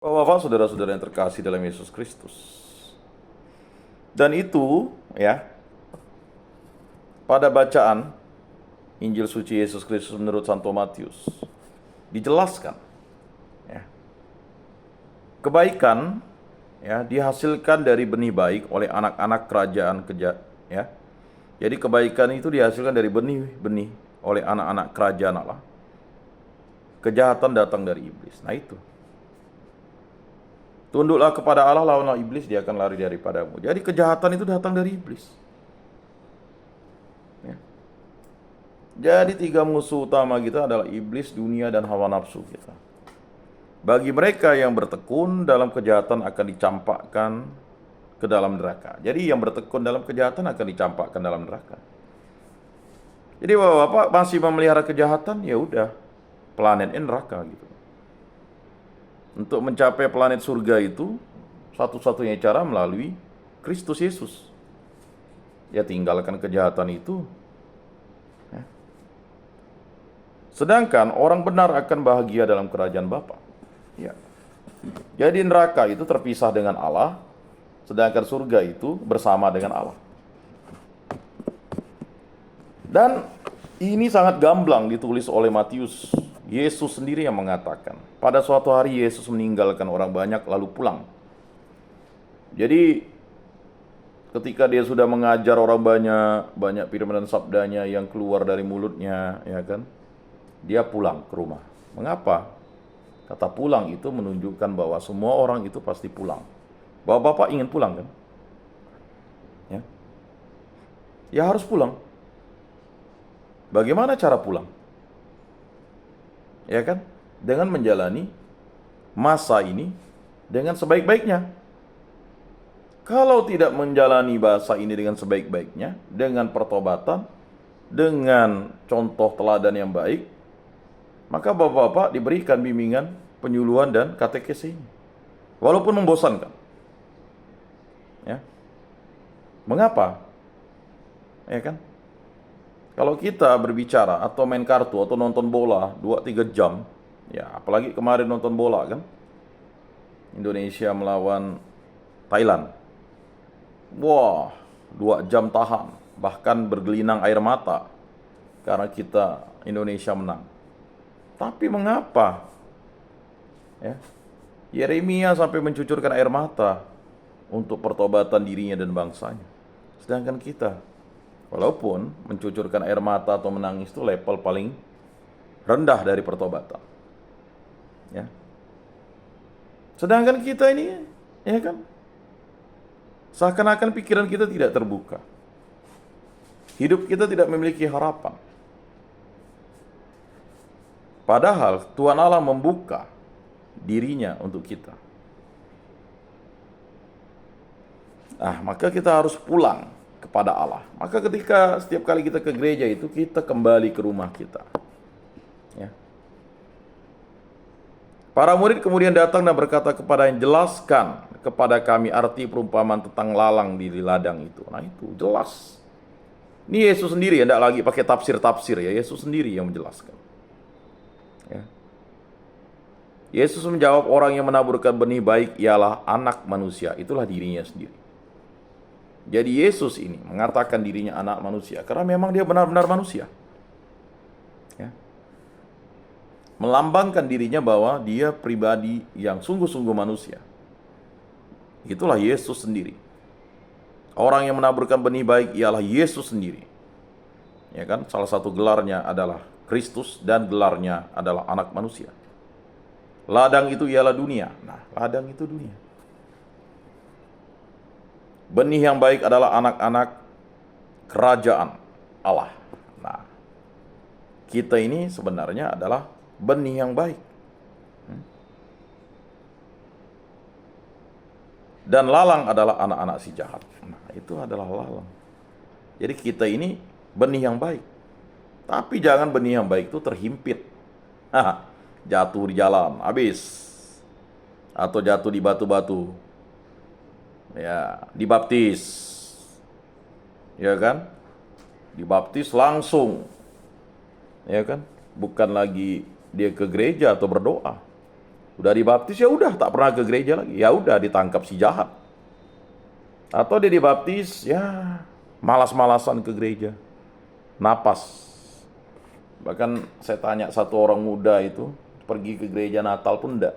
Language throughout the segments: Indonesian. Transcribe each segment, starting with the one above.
Bapak-bapak, saudara-saudara yang terkasih dalam Yesus Kristus. Dan itu, ya, pada bacaan Injil suci Yesus Kristus menurut Santo Matius, dijelaskan, ya, kebaikan, ya, dihasilkan dari benih baik oleh anak-anak kerajaan ya. Jadi kebaikan itu dihasilkan dari benih-benih oleh anak-anak kerajaan Allah. Kejahatan datang dari iblis. Nah itu. Tunduklah kepada Allah, lawanlah iblis, dia akan lari daripadamu. Jadi kejahatan itu datang dari iblis. Ya. Jadi tiga musuh utama kita adalah iblis, dunia, dan hawa nafsu kita. Bagi mereka yang bertekun dalam kejahatan akan dicampakkan ke dalam neraka. Jadi yang bertekun dalam kejahatan akan dicampakkan dalam neraka. Jadi bapak-bapak masih memelihara kejahatan, ya udah, planetnya neraka gitu. Untuk mencapai planet surga itu, satu-satunya cara melalui Kristus Yesus. Ya tinggalkan kejahatan itu. Ya. Sedangkan orang benar akan bahagia dalam kerajaan Bapa. Ya. Jadi neraka itu terpisah dengan Allah, sedangkan surga itu bersama dengan Allah. Dan ini sangat gamblang ditulis oleh Matius. Yesus sendiri yang mengatakan, pada suatu hari Yesus meninggalkan orang banyak lalu pulang. Jadi ketika dia sudah mengajar orang banyak firman dan sabdanya yang keluar dari mulutnya, ya kan? Dia pulang ke rumah. Mengapa? Kata pulang itu menunjukkan bahwa semua orang itu pasti pulang. Bapak-bapak ingin pulang kan? Ya. Ya harus pulang. Bagaimana cara pulang? Ya kan? Dengan menjalani masa ini dengan sebaik-baiknya. Kalau tidak menjalani masa ini dengan sebaik-baiknya, dengan pertobatan, dengan contoh teladan yang baik, maka bapak-bapak diberikan bimbingan, penyuluhan, dan katekesi ini. Walaupun membosankan. Ya. Mengapa? Ya kan? Kalau kita berbicara atau main kartu atau nonton bola 2-3 jam, ya apalagi kemarin nonton bola kan, Indonesia melawan Thailand. Wah, 2 jam tahan, bahkan bergelinang air mata karena kita Indonesia menang. Tapi mengapa? Ya, Yeremia sampai mencucurkan air mata untuk pertobatan dirinya dan bangsanya. Sedangkan kita, walaupun mencucurkan air mata atau menangis itu level paling rendah dari pertobatan. Ya. Sedangkan kita ini, ya kan, seakan-akan pikiran kita tidak terbuka. Hidup kita tidak memiliki harapan. Padahal Tuhan Allah membuka dirinya untuk kita. Maka kita harus pulang kepada Allah. Maka ketika setiap kali kita ke gereja itu, kita kembali ke rumah kita. Ya. Para murid kemudian datang dan berkata kepada yang, jelaskan kepada kami arti perumpamaan tentang lalang di ladang itu. Nah itu jelas. Ini Yesus sendiri ya, tidak lagi pakai tafsir-tafsir ya. Yesus sendiri yang menjelaskan. Ya. Yesus menjawab, orang yang menaburkan benih baik ialah anak manusia. Itulah dirinya sendiri. Jadi Yesus ini mengatakan dirinya anak manusia karena memang dia benar-benar manusia. Ya. Melambangkan dirinya bahwa dia pribadi yang sungguh-sungguh manusia. Itulah Yesus sendiri. Orang yang menaburkan benih baik ialah Yesus sendiri. Ya kan? Salah satu gelarnya adalah Kristus dan gelarnya adalah anak manusia. Ladang itu ialah dunia. Nah, ladang itu dunia. Benih yang baik adalah anak-anak kerajaan Allah. Nah, kita ini sebenarnya adalah benih yang baik. Dan lalang adalah anak-anak si jahat. Nah, itu adalah lalang. Jadi kita ini benih yang baik. Tapi jangan benih yang baik itu terhimpit. Jatuh di jalan, habis. Atau jatuh di batu-batu. Ya, dibaptis. Ya kan? Dibaptis langsung. Ya kan? Bukan lagi dia ke gereja atau berdoa. Udah dibaptis ya udah tak pernah ke gereja lagi. Ya udah ditangkap si jahat. Atau dia dibaptis ya malas-malasan ke gereja. Napas. Bahkan saya tanya satu orang muda itu pergi ke gereja Natal pun enggak.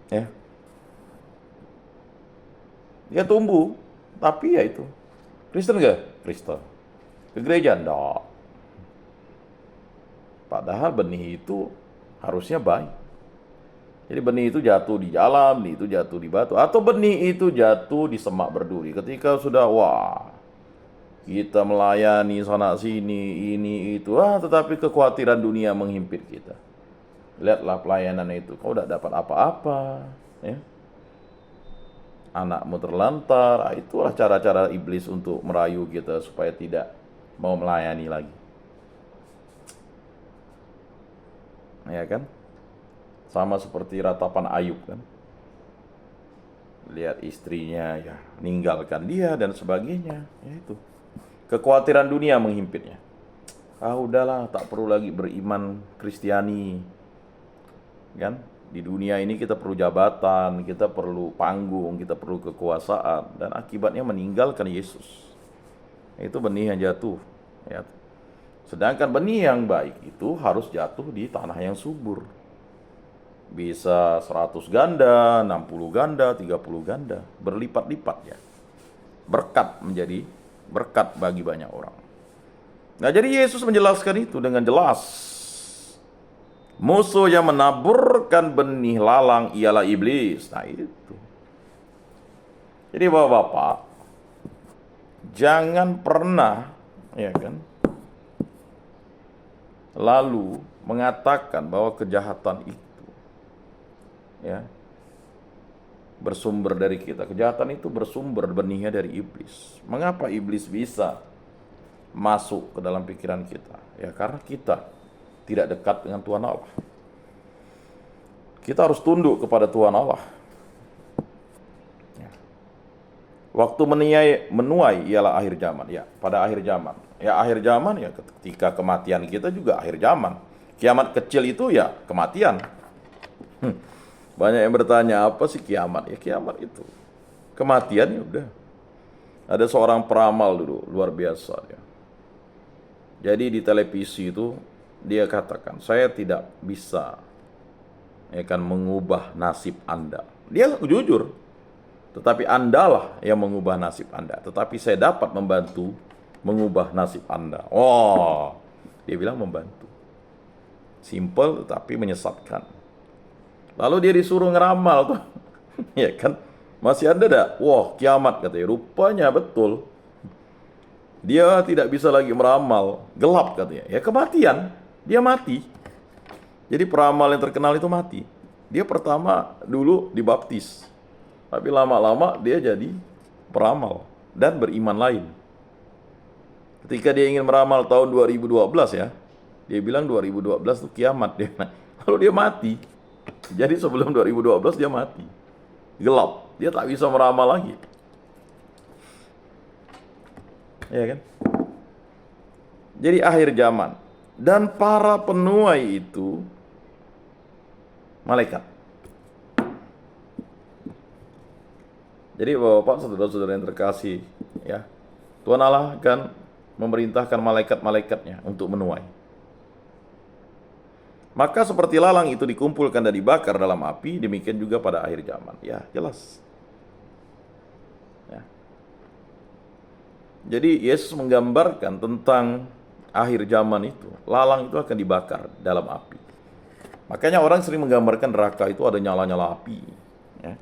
Ya. Dia tumbuh, tapi ya itu. Kristen enggak? Kristen. Ke gereja enggak. Padahal benih itu harusnya baik. Jadi benih itu jatuh di jalan, benih itu jatuh di batu, atau benih itu jatuh di semak berduri. Ketika sudah kita melayani sana sini, ini itu, tetapi kekhawatiran dunia menghimpit kita. Lihatlah pelayanan itu, kau tidak dapat apa-apa, ya. Anakmu terlantar, itulah cara-cara iblis untuk merayu kita supaya tidak mau melayani lagi. Ya kan? Sama seperti ratapan Ayub kan. Lihat istrinya ya ninggalkan dia dan sebagainya. Ya itu. Kekhawatiran dunia menghimpitnya. Udahlah, tak perlu lagi beriman Kristiani. Kan? Di dunia ini kita perlu jabatan, kita perlu panggung, kita perlu kekuasaan, dan akibatnya meninggalkan Yesus. Itu benih yang jatuh, ya. Sedangkan benih yang baik itu harus jatuh di tanah yang subur. Bisa 100 ganda, 60 ganda, 30 ganda, berlipat-lipat ya. Berkat menjadi berkat bagi banyak orang. Nah, jadi Yesus menjelaskan itu dengan jelas. Musuh yang menaburkan benih lalang ialah iblis. Nah, itu. Jadi Bapak-bapak, jangan pernah ya kan lalu mengatakan bahwa kejahatan itu ya bersumber dari kita. Kejahatan itu bersumber benihnya dari iblis. Mengapa iblis bisa masuk ke dalam pikiran kita? Ya karena kita tidak dekat dengan Tuhan Allah. Kita harus tunduk kepada Tuhan Allah. Ya. Waktu menuai ialah akhir zaman. Ya, pada akhir zaman. Ya akhir zaman ya ketika kematian kita juga akhir zaman. Kiamat kecil itu ya kematian. Banyak yang bertanya, apa sih kiamat? Ya kiamat itu kematian ya udah. Ada seorang peramal dulu, luar biasa ya. Jadi di televisi itu dia katakan, saya tidak bisa ya kan mengubah nasib Anda. Dia jujur. Tetapi Andalah yang mengubah nasib Anda. Tetapi saya dapat membantu mengubah nasib Anda. Dia bilang membantu. Simple tetapi menyesatkan. Lalu dia disuruh ngeramal tuh. Ya kan? Masih ada dah? Kiamat katanya. Rupanya betul. Dia tidak bisa lagi meramal. Gelap katanya. Ya kematian. Dia mati. Jadi peramal yang terkenal itu mati. Dia pertama dulu dibaptis. Tapi lama-lama dia jadi peramal. Dan beriman lain. Ketika dia ingin meramal tahun 2012 ya. Dia bilang 2012 itu kiamat. Lalu dia mati. Jadi sebelum 2012 dia mati. Gelap. Dia tak bisa meramal lagi. Ya kan? Jadi akhir zaman. Dan para penuai itu malaikat. Jadi Bapak, saudara-saudara yang terkasih, ya, Tuhan Allah akan memerintahkan malaikat-malaikatnya untuk menuai. Maka seperti lalang itu dikumpulkan dan dibakar dalam api, demikian juga pada akhir zaman. Ya, jelas. Ya. Jadi Yesus menggambarkan tentang akhir zaman itu. Lalang itu akan dibakar dalam api. Makanya orang sering menggambarkan neraka itu ada nyala-nyala api. Ya.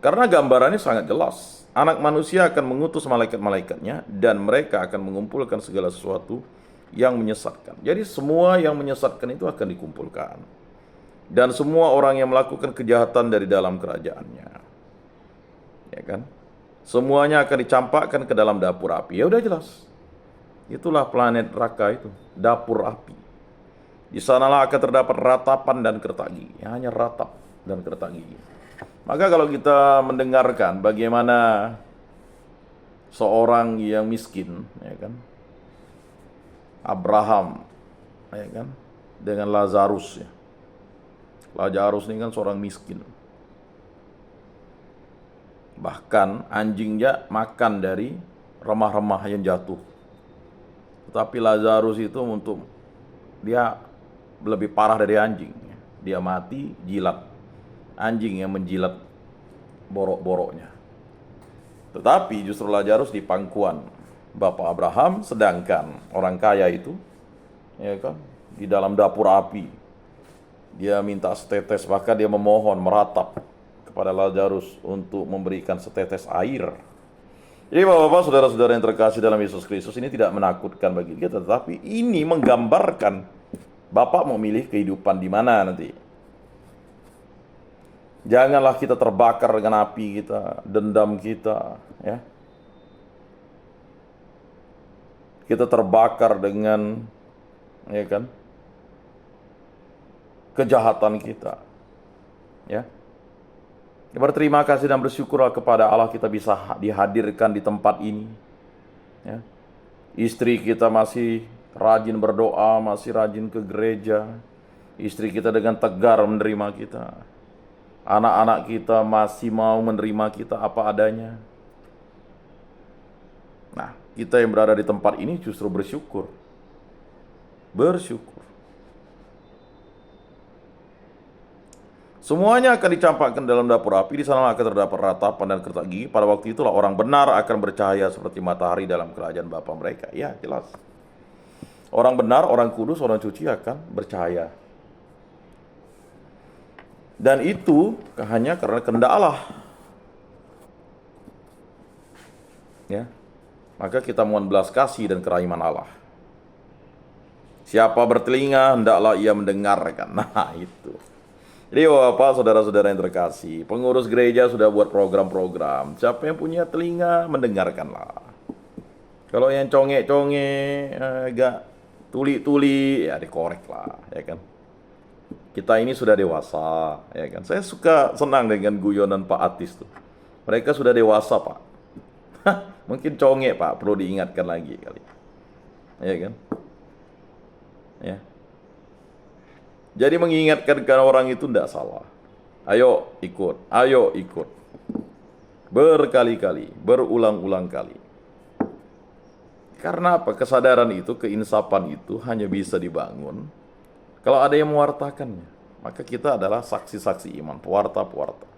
Karena gambarannya sangat jelas. Anak manusia akan mengutus malaikat-malaikatnya dan mereka akan mengumpulkan segala sesuatu yang menyesatkan. Jadi semua yang menyesatkan itu akan dikumpulkan. Dan semua orang yang melakukan kejahatan dari dalam kerajaannya. Ya kan? Semuanya akan dicampakkan ke dalam dapur api. Ya udah jelas. Itulah planet neraka itu, dapur api. Di sanalah akan terdapat ratapan dan kertak gigi. Ya, hanya ratap dan kertak gigi. Maka kalau kita mendengarkan bagaimana seorang yang miskin, ya kan, Abraham, ya kan, dengan Lazarus, ya, Lazarus ini kan seorang miskin. Bahkan anjingnya makan dari remah-remah yang jatuh. Tetapi Lazarus itu dia lebih parah dari anjing. Dia mati jilat. Anjing yang menjilat borok-boroknya. Tetapi justru Lazarus di pangkuan Bapak Abraham, sedangkan orang kaya itu, ya kan, di dalam dapur api. Dia minta setetes, bahkan dia memohon, meratap kepada Lazarus untuk memberikan setetes air. Jadi Bapak-bapak, saudara-saudara yang terkasih dalam Yesus Kristus, ini tidak menakutkan bagi kita, tetapi ini menggambarkan Bapak mau milih kehidupan di mana nanti. Janganlah kita terbakar dengan api kita, dendam kita, ya. Kita terbakar dengan, ya kan, kejahatan kita, ya. Berterima kasih dan bersyukurlah kepada Allah kita bisa dihadirkan di tempat ini, ya. Istri kita masih rajin berdoa, masih rajin ke gereja. Istri kita dengan tegar menerima kita. Anak-anak kita masih mau menerima kita apa adanya. Nah, kita yang berada di tempat ini justru bersyukur. Bersyukur. Semuanya akan dicampakkan dalam dapur api, di sana akan terdapat ratapan dan kertak gigi. Pada waktu itulah orang benar akan bercahaya seperti matahari dalam kerajaan Bapa mereka. Ya, jelas. Orang benar, orang kudus, orang suci akan bercahaya. Dan itu hanya karena kehendak Allah. Ya. Maka kita mohon belas kasih dan kerahiman Allah. Siapa bertelinga, hendaklah ia mendengarkan. Nah, itu. Jadi Bapak, saudara-saudara yang terkasih, pengurus gereja sudah buat program-program. Siapa yang punya telinga, mendengarkanlah. Kalau yang congek-congek, agak tuli-tuli, ya dikorek lah, ya kan. Kita ini sudah dewasa, ya kan. Saya senang dengan guyonan Pak Atis tuh. Mereka sudah dewasa, Pak. Mungkin congek, Pak, perlu diingatkan lagi kali. Ya kan? Ya. Jadi mengingatkan orang itu tidak salah. Ayo ikut. Berkali-kali, berulang-ulang kali. Karena apa? Kesadaran itu, keinsapan itu hanya bisa dibangun kalau ada yang mewartakannya. Maka kita adalah saksi-saksi iman, pewarta-pewarta.